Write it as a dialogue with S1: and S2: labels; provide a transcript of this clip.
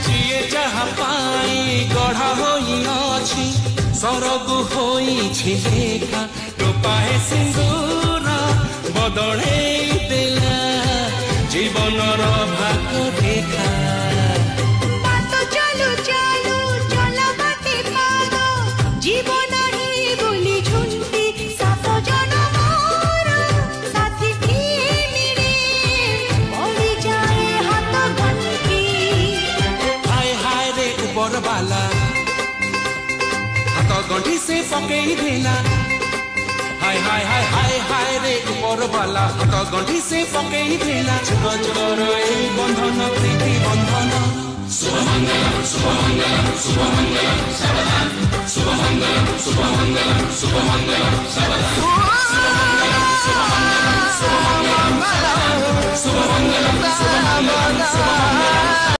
S1: जिए जहा पाई गढ़ा होई अछि सरगु होई लेखा टोपाए सिंदूर बदले देला जीवनर भाग रेखा
S2: जीवन ही बोली झुंटी सात जनमर साथी मिले पड़ी जाए हाथ घंटी
S1: हाय हाय रे ऊपर वाला हाथ गंठी से पकई देला हाय हाय हाय हाय हाय रे ऊपर वाला हाथ गंठी से पकई देला छोड़ छोड़ ए बंधन प्रीति बंधन शुभमंगलम शुभमंगलम शुभमंगलम सावधान शुभमंगलम शुभमंगलम शुभमंगलम सावधान शुभमंगलम शुभमंगलम शुभमंगलम शुभमंगलम शुभमंगलम